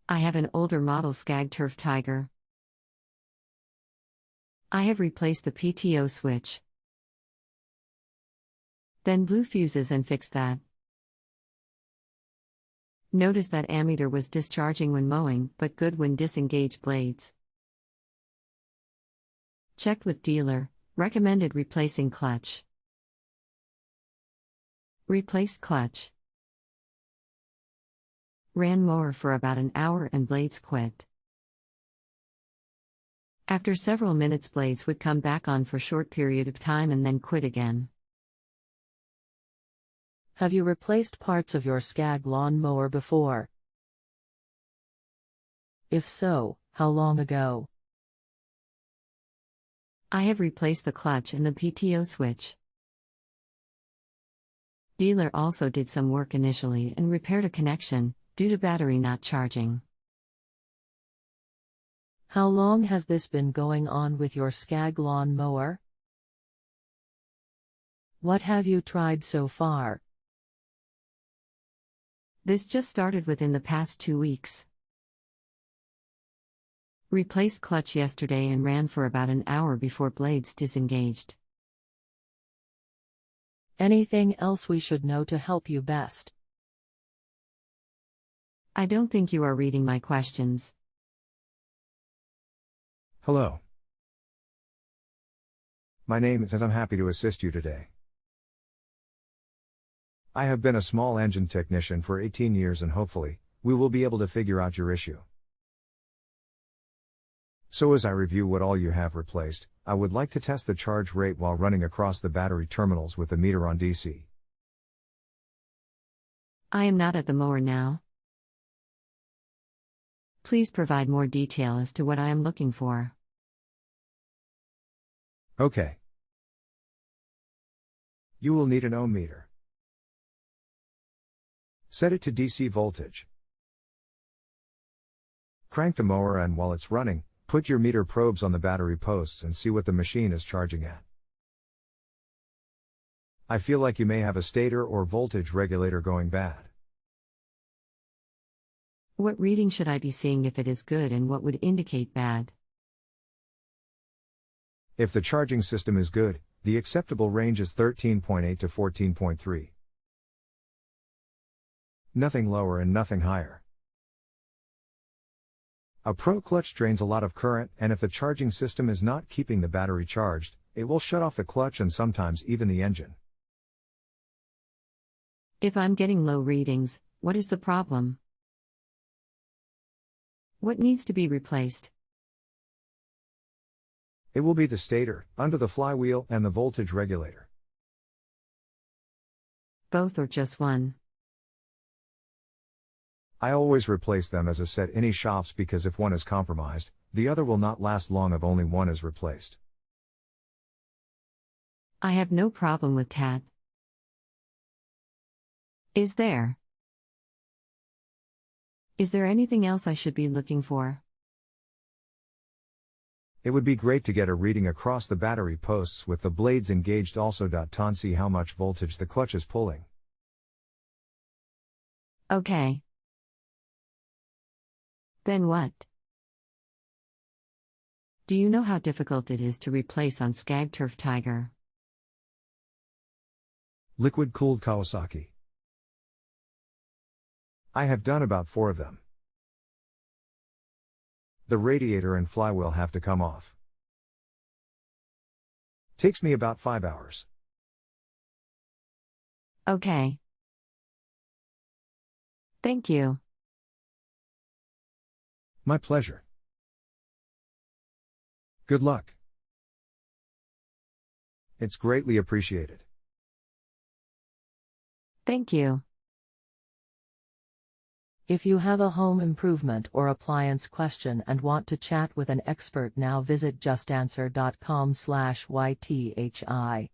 I have an older model Scag Turf Tiger. I have replaced the PTO switch, then blew fuses and fixed that. Notice that ammeter was discharging when mowing, but good when disengage blades. Checked with dealer, recommended replacing clutch. Replaced clutch. Ran mower for about an hour and blades quit. After several minutes blades would come back on for short period of time and then quit again. Have you replaced parts of your Scag lawn mower before? If so, how long ago? I have replaced the clutch and the PTO switch. Dealer also did some work initially and repaired a connection, due to battery not charging. How long has this been going on with your Scag lawn mower? What have you tried so far? This just started within the past 2 weeks. Replaced clutch yesterday and ran for about an hour before blades disengaged. Anything else we should know to help you best? I don't think you are reading my questions. Hello. My name is, and I'm happy to assist you today. I have been a small engine technician for 18 years and hopefully, we will be able to figure out your issue. So as I review what all you have replaced, I would like to test the charge rate while running across the battery terminals with the meter on DC. I am not at the mower now. Please provide more detail as to what I am looking for. Okay. You will need an ohm meter. Set it to DC voltage. Crank the mower and while it's running, put your meter probes on the battery posts and see what the machine is charging at. I feel like you may have a stator or voltage regulator going bad. What reading should I be seeing if it is good and what would indicate bad? If the charging system is good, the acceptable range is 13.8 to 14.3. Nothing lower and nothing higher. A pro clutch drains a lot of current, and if the charging system is not keeping the battery charged, it will shut off the clutch and sometimes even the engine. If I'm getting low readings, what is the problem? What needs to be replaced? It will be the stator, under the flywheel, and the voltage regulator. Both or just one? I always replace them as a set in any shops because if one is compromised, the other will not last long if only one is replaced. I have no problem with that. Is there anything else I should be looking for? It would be great to get a reading across the battery posts with the blades engaged also. See how much voltage the clutch is pulling. Okay. Then what? Do you know how difficult it is to replace on Scag Turf Tiger? Liquid-cooled Kawasaki. I have done about 4 of them. The radiator and flywheel have to come off. Takes me about 5 hours. Okay. Thank you. My pleasure. Good luck. It's greatly appreciated. Thank you. If you have a home improvement or appliance question and want to chat with an expert now, visit JustAnswer.com/YTHI.